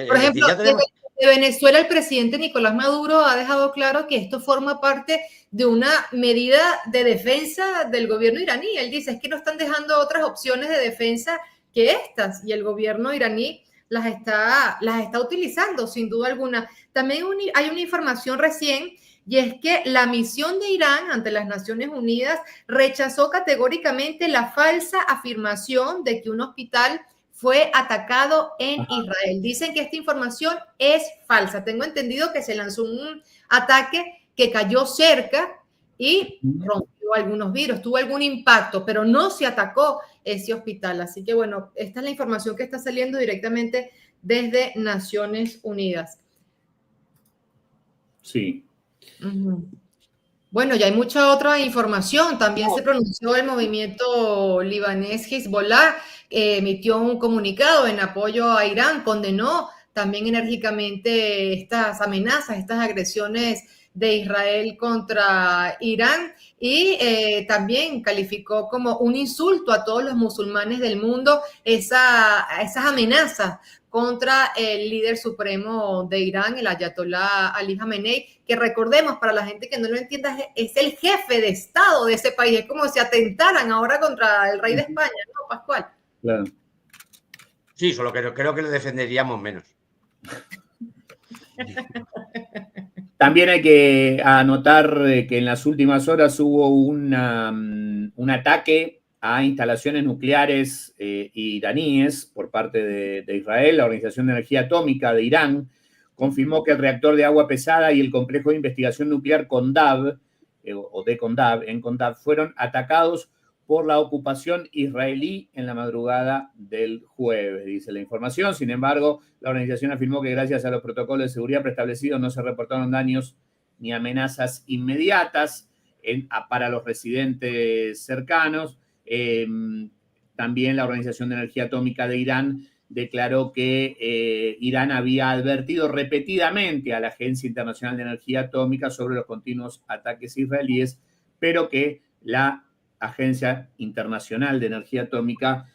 por ejemplo, de Venezuela, el presidente Nicolás Maduro ha dejado claro que esto forma parte de una medida de defensa del gobierno iraní. Él dice, es que no están dejando otras opciones de defensa que estas, y el gobierno iraní las está utilizando sin duda alguna. También hay una información recién, y es que la misión de Irán ante las Naciones Unidas rechazó categóricamente la falsa afirmación de que un hospital fue atacado en Israel. Dicen que esta información es falsa. Tengo entendido que se lanzó un ataque que cayó cerca y rompió algunos vidrios, tuvo algún impacto, pero no se atacó ese hospital. Así que, bueno, esta es la información que está saliendo directamente desde Naciones Unidas. Sí. Bueno, ya hay mucha otra información. También se pronunció el movimiento libanés Hezbollah, emitió un comunicado en apoyo a Irán, condenó también enérgicamente estas amenazas, estas agresiones de Israel contra Irán y también calificó como un insulto a todos los musulmanes del mundo esas amenazas contra el líder supremo de Irán, el ayatolá Ali Khamenei, que recordemos, para la gente que no lo entienda, es el jefe de Estado de ese país. Es como si atentaran ahora contra el rey de España, ¿no, Pascual? Claro. Sí, solo creo que lo defenderíamos menos. También hay que anotar que en las últimas horas hubo un ataque a instalaciones nucleares iraníes por parte de Israel. La Organización de Energía Atómica de Irán confirmó que el reactor de agua pesada y el complejo de investigación nuclear Kondab, en Kondab, fueron atacados por la ocupación israelí en la madrugada del jueves, dice la información. Sin embargo, la organización afirmó que gracias a los protocolos de seguridad preestablecidos no se reportaron daños ni amenazas inmediatas para los residentes cercanos. También la Organización de Energía Atómica de Irán declaró que Irán había advertido repetidamente a la Agencia Internacional de Energía Atómica sobre los continuos ataques israelíes, pero que la Agencia Internacional de Energía Atómica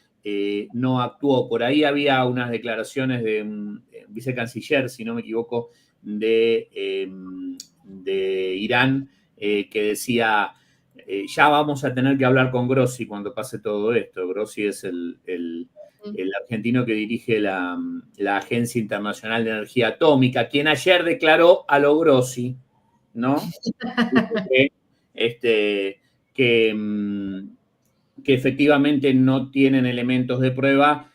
no actuó. Por ahí había unas declaraciones de un vicecanciller, si no me equivoco, de Irán, que decía, ya vamos a tener que hablar con Grossi cuando pase todo esto. Grossi es el argentino que dirige la Agencia Internacional de Energía Atómica, quien ayer declaró a lo Grossi, ¿no? que efectivamente no tienen elementos de prueba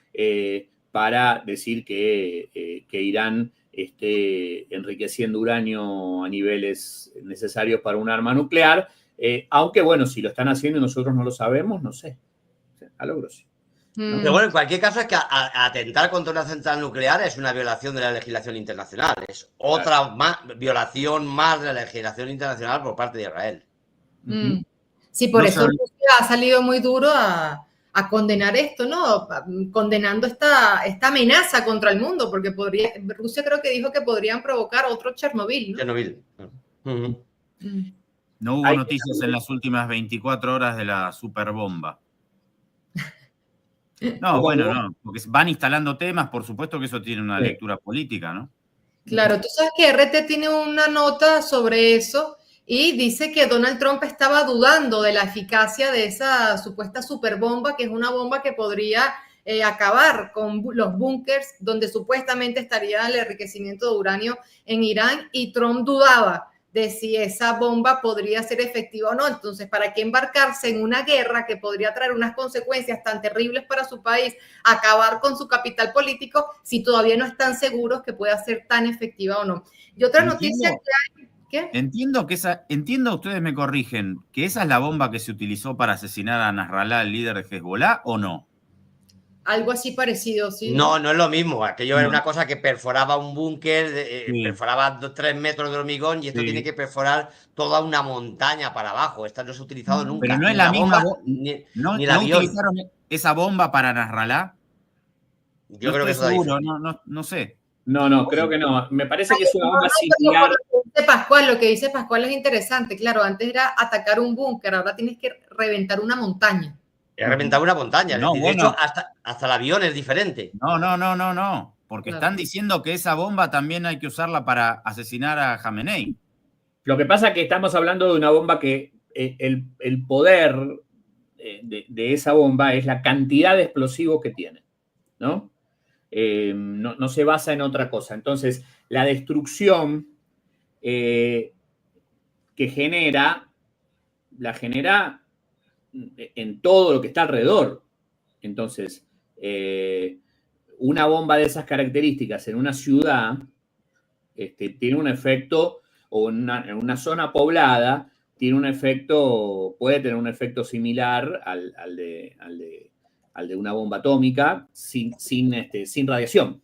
para decir que Irán esté enriqueciendo uranio a niveles necesarios para un arma nuclear, aunque bueno, si lo están haciendo y nosotros no lo sabemos, no sé, a lo Grossi. Pero bueno, en cualquier caso es que atentar contra una central nuclear es una violación de la legislación internacional, es otra violación más de la legislación internacional por parte de Israel. Sí, por eso Rusia ha salido muy duro a condenar esto, ¿no? Condenando esta amenaza contra el mundo, porque Rusia creo que dijo que podrían provocar otro Chernobyl, ¿no? Chernobyl. No hubo noticias en las últimas 24 horas de la superbomba. No, bueno, no, porque van instalando temas, por supuesto que eso tiene una lectura política, ¿no? Claro, tú sabes que RT tiene una nota sobre eso y dice que Donald Trump estaba dudando de la eficacia de esa supuesta superbomba, que es una bomba que podría acabar con los búnkers donde supuestamente estaría el enriquecimiento de uranio en Irán, y Trump dudaba de si esa bomba podría ser efectiva o no. Entonces, ¿para qué embarcarse en una guerra que podría traer unas consecuencias tan terribles para su país, acabar con su capital político, si todavía no están seguros que pueda ser tan efectiva o no? Y otra noticia que hay... ¿Qué? Entiendo, ustedes me corrigen, que esa es la bomba que se utilizó para asesinar a Nasrallah, el líder de Hezbollah, ¿o no? Algo así parecido, sí. No, no es lo mismo. Aquello era una cosa que perforaba un búnker, perforaba 3 metros de hormigón, y esto tiene que perforar toda una montaña para abajo. Esta no se ha utilizado nunca. Pero no es la misma bomba, ¿No utilizaron esa bomba para Nasrallah? Yo creo que estoy seguro, no sé. No, creo que no. Me parece que es una bomba similar. Lo que dice Pascual es interesante. Claro, antes era atacar un búnker, ahora tienes que reventar una montaña. He reventado una montaña. No, de hecho, hasta el avión es diferente. No. Porque están diciendo que esa bomba también hay que usarla para asesinar a Jamenei. Lo que pasa es que estamos hablando de una bomba que el poder de esa bomba es la cantidad de explosivos que tiene, ¿no? No se basa en otra cosa. Entonces, la destrucción que la genera en todo lo que está alrededor. Entonces, una bomba de esas características en una ciudad tiene un efecto, o en una zona poblada, puede tener un efecto similar al de una bomba atómica sin radiación.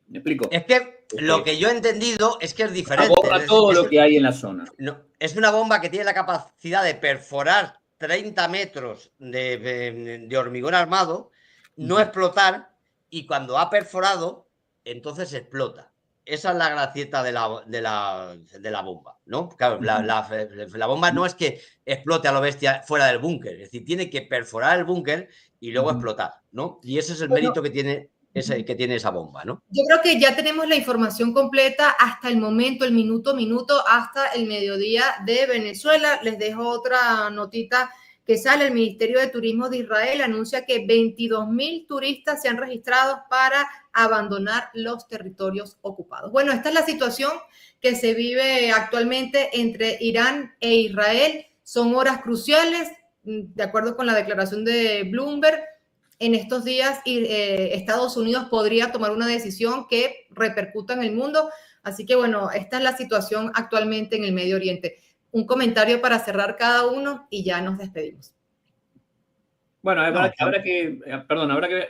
¿Me explico? Es que lo que yo he entendido es que es diferente. Borra todo lo que hay en la zona. No, es una bomba que tiene la capacidad de perforar 30 metros de hormigón armado, no explotar, y cuando ha perforado, entonces explota. Esa es la gracieta de la bomba, ¿no? Claro, la bomba no es que explote a lo bestia fuera del búnker, es decir, tiene que perforar el búnker y luego explotar, ¿no? Y ese es el mérito que tiene esa bomba, ¿no? Yo creo que ya tenemos la información completa hasta el momento, el minuto, hasta el mediodía de Venezuela. Les dejo otra notita que sale. El Ministerio de Turismo de Israel anuncia que 22.000 turistas se han registrado para abandonar los territorios ocupados. Bueno, esta es la situación que se vive actualmente entre Irán e Israel. Son horas cruciales, de acuerdo con la declaración de Bloomberg. En estos días Estados Unidos podría tomar una decisión que repercuta en el mundo. Así que, bueno, esta es la situación actualmente en el Medio Oriente. Un comentario para cerrar cada uno y ya nos despedimos. Bueno, habrá que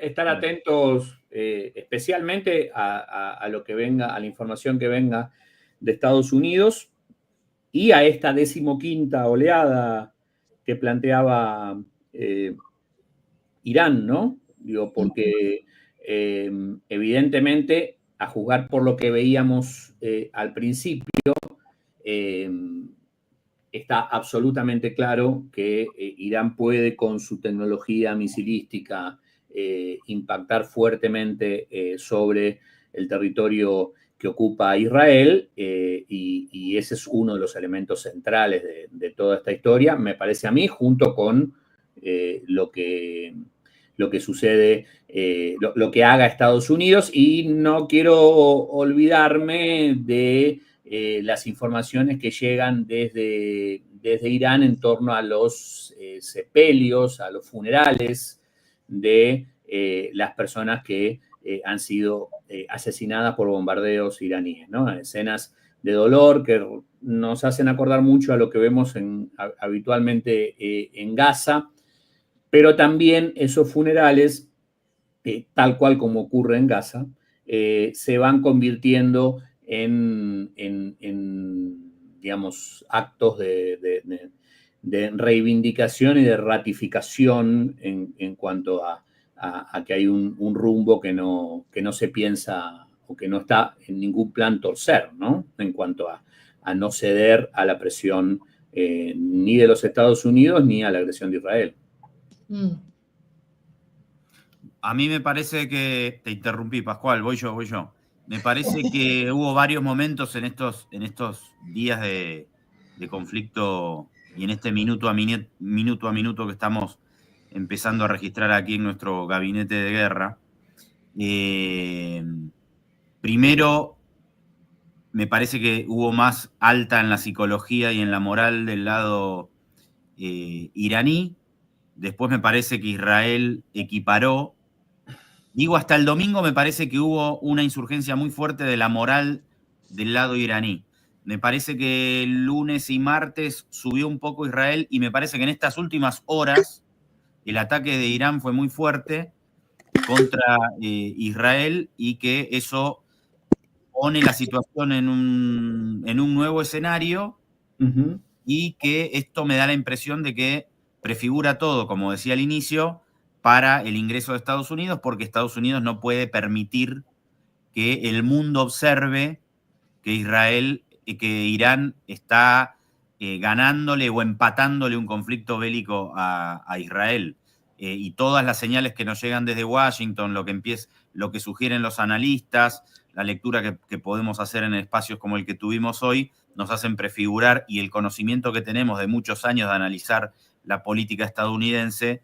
estar atentos especialmente a lo que venga, a la información que venga de Estados Unidos y a esta 15ª oleada que planteaba Irán, ¿no? Digo, porque evidentemente, a juzgar por lo que veíamos al principio, está absolutamente claro que Irán puede, con su tecnología misilística, impactar fuertemente sobre el territorio que ocupa Israel, y ese es uno de los elementos centrales de toda esta historia, me parece a mí, junto con lo que sucede, lo que haga Estados Unidos, y no quiero olvidarme de las informaciones que llegan desde Irán en torno a los sepelios, a los funerales de las personas que han sido asesinadas por bombardeos iraníes, ¿no? Escenas de dolor que nos hacen acordar mucho a lo que vemos habitualmente en Gaza, pero también esos funerales, tal cual como ocurre en Gaza, se van convirtiendo en digamos, actos de reivindicación y de ratificación en cuanto a que hay un rumbo que no se piensa o que no está en ningún plan torcer, ¿no? En cuanto a no ceder a la presión ni de los Estados Unidos ni a la agresión de Israel. A mí me parece que... Te interrumpí, Pascual, voy yo. Me parece que hubo varios momentos en estos días de conflicto y en este minuto a minuto que estamos empezando a registrar aquí en nuestro gabinete de guerra. Primero, me parece que hubo más alta en la psicología y en la moral del lado iraní. Después me parece que Israel equiparó. Digo, hasta el domingo me parece que hubo una insurgencia muy fuerte de la moral del lado iraní. Me parece que el lunes y martes subió un poco Israel y me parece que en estas últimas horas el ataque de Irán fue muy fuerte contra Israel y que eso pone la situación en un nuevo escenario. Uh-huh. Y que esto me da la impresión de que prefigura todo, como decía al inicio, para el ingreso de Estados Unidos, porque Estados Unidos no puede permitir que el mundo observe que Irán está ganándole o empatándole un conflicto bélico a Israel. Y todas las señales que nos llegan desde Washington, lo que sugieren los analistas, la lectura que podemos hacer en espacios como el que tuvimos hoy, nos hacen prefigurar, y el conocimiento que tenemos de muchos años de analizar la política estadounidense,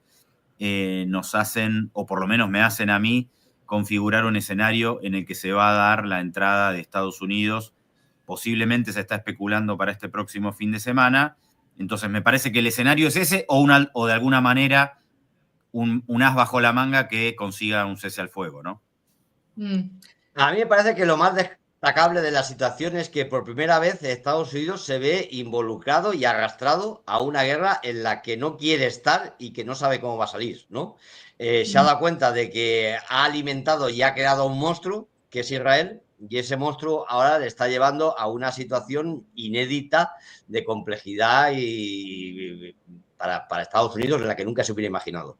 nos hacen, o por lo menos me hacen a mí, configurar un escenario en el que se va a dar la entrada de Estados Unidos. Posiblemente se está especulando para este próximo fin de semana. Entonces me parece que el escenario es ese, o de alguna manera un as bajo la manga que consiga un cese al fuego, ¿no? A mí me parece que lo más destacable de la situación es que por primera vez Estados Unidos se ve involucrado y arrastrado a una guerra en la que no quiere estar y que no sabe cómo va a salir, ¿no? Se ha dado cuenta de que ha alimentado y ha creado un monstruo, que es Israel, y ese monstruo ahora le está llevando a una situación inédita de complejidad y para Estados Unidos en la que nunca se hubiera imaginado.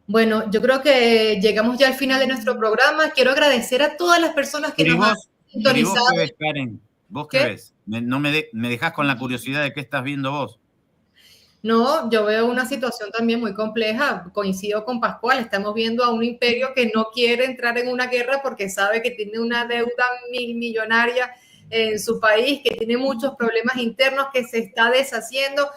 Bueno, yo creo que llegamos ya al final de nuestro programa. Quiero agradecer a todas las personas que nos han sintonizado. ¿Vos qué ves, Karen? ¿Vos qué ves? No me dejás con la curiosidad de qué estás viendo vos. No, yo veo una situación también muy compleja. Coincido con Pascual. Estamos viendo a un imperio que no quiere entrar en una guerra porque sabe que tiene una deuda millonaria en su país, que tiene muchos problemas internos, que se está deshaciendo.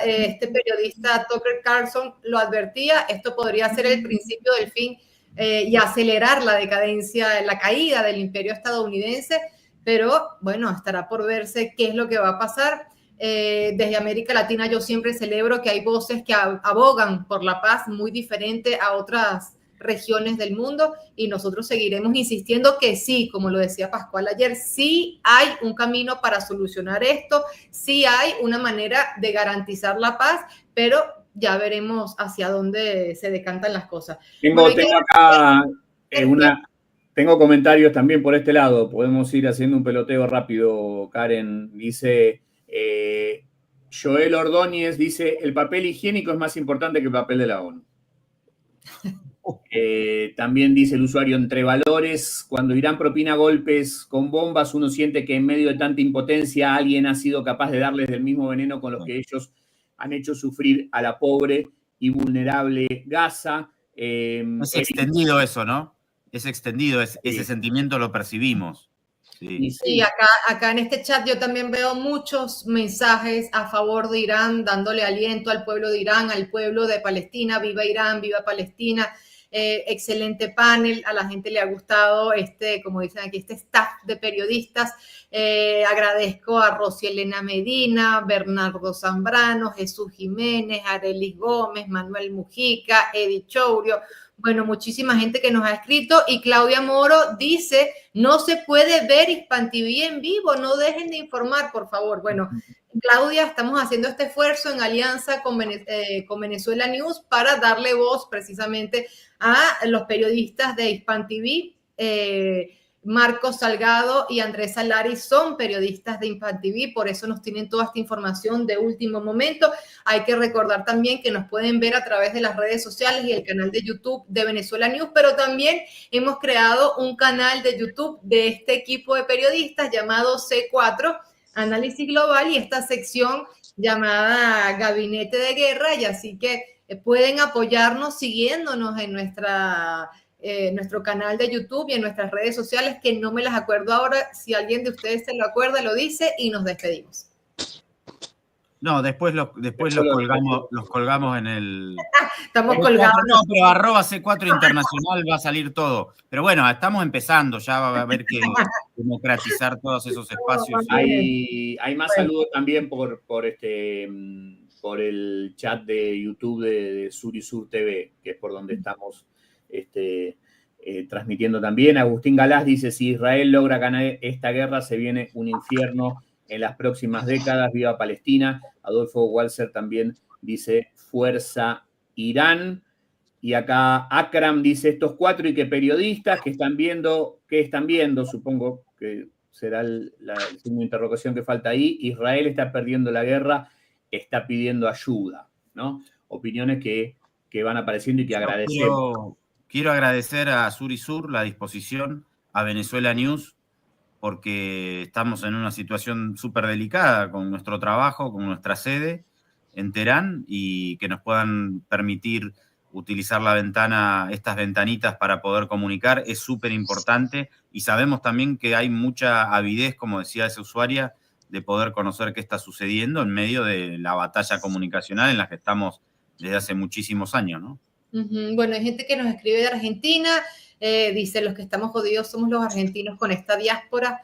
Este periodista Tucker Carlson lo advertía, esto podría ser el principio del fin y acelerar la decadencia, la caída del imperio estadounidense. pero bueno, estará por verse qué es lo que va a pasar. Desde América Latina yo siempre celebro que hay voces que abogan por la paz muy diferente a otras regiones del mundo, y nosotros seguiremos insistiendo que sí, como lo decía Pascual ayer, sí hay un camino para solucionar esto, sí hay una manera de garantizar la paz, pero ya veremos hacia dónde se decantan las cosas. Tengo acá tengo comentarios también por este lado, podemos ir haciendo un peloteo rápido. Karen dice, Joel Ordóñez dice, el papel higiénico es más importante que el papel de la ONU. También dice el usuario, entre valores, cuando Irán propina golpes con bombas, uno siente que en medio de tanta impotencia alguien ha sido capaz de darles del mismo veneno con los que ellos han hecho sufrir a la pobre y vulnerable Gaza. Es extendido eso, ¿no? Es extendido, ese sentimiento lo percibimos. Sí, acá en este chat yo también veo muchos mensajes a favor de Irán, dándole aliento al pueblo de Irán, al pueblo de Palestina, viva Irán, viva Palestina. Excelente panel, a la gente le ha gustado como dicen aquí, este staff de periodistas. Agradezco a Rosy Elena Medina, Bernardo Zambrano, Jesús Jiménez, Arelis Gómez, Manuel Mujica, Eddie Chourio. Bueno, muchísima gente que nos ha escrito, y Claudia Moro dice, no se puede ver Hispan TV en vivo, no dejen de informar, por favor. Bueno, Claudia, estamos haciendo este esfuerzo en alianza con Venezuela News para darle voz precisamente a los periodistas de Hispan TV. Marcos Salgado y Andrés Salari son periodistas de Hispan TV, por eso nos tienen toda esta información de último momento. Hay que recordar también que nos pueden ver a través de las redes sociales y el canal de YouTube de Venezuela News, pero también hemos creado un canal de YouTube de este equipo de periodistas llamado C4, Análisis Global, y esta sección llamada Gabinete de Guerra, y así que pueden apoyarnos siguiéndonos en nuestro canal de YouTube y en nuestras redes sociales, que no me las acuerdo ahora. Si alguien de ustedes se lo acuerda, lo dice y nos despedimos. No, después los colgamos en el... Estamos colgados. No, pero @C4 Internacional va a salir todo. Pero bueno, estamos empezando, ya va a haber que democratizar todos esos espacios. Hay más saludos también por el chat de YouTube de Sur y Sur TV, que es por donde estamos transmitiendo también. Agustín Galás dice, si Israel logra ganar esta guerra, se viene un infierno en las próximas décadas, viva Palestina. Adolfo Walser también dice, fuerza Irán. Y acá Akram dice, estos 4 y que periodistas que están viendo, supongo que será la signo de interrogación que falta ahí, Israel está perdiendo la guerra, está pidiendo ayuda, ¿no? Opiniones que van apareciendo y que agradecemos. Quiero agradecer a Sur y Sur la disposición, a Venezuela News, porque estamos en una situación súper delicada con nuestro trabajo, con nuestra sede en Teherán, y que nos puedan permitir utilizar estas ventanitas para poder comunicar es súper importante, y sabemos también que hay mucha avidez, como decía esa usuaria, de poder conocer qué está sucediendo en medio de la batalla comunicacional en la que estamos desde hace muchísimos años, ¿no? Bueno, hay gente que nos escribe de Argentina, dice, los que estamos jodidos somos los argentinos con esta diáspora.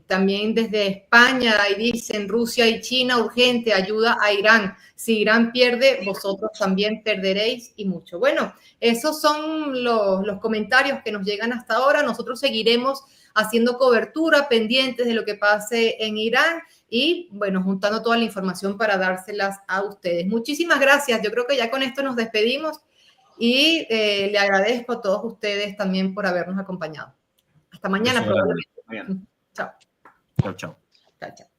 También desde España, ahí dicen, Rusia y China, urgente, ayuda a Irán. Si Irán pierde, vosotros también perderéis, y mucho. Bueno, esos son los comentarios que nos llegan hasta ahora. Nosotros seguiremos haciendo cobertura, pendientes de lo que pase en Irán, y bueno, juntando toda la información para dárselas a ustedes. Muchísimas gracias. Yo creo que ya con esto nos despedimos, y le agradezco a todos ustedes también por habernos acompañado. Hasta mañana, probablemente. Chao. Chao, chao. Chao, chao.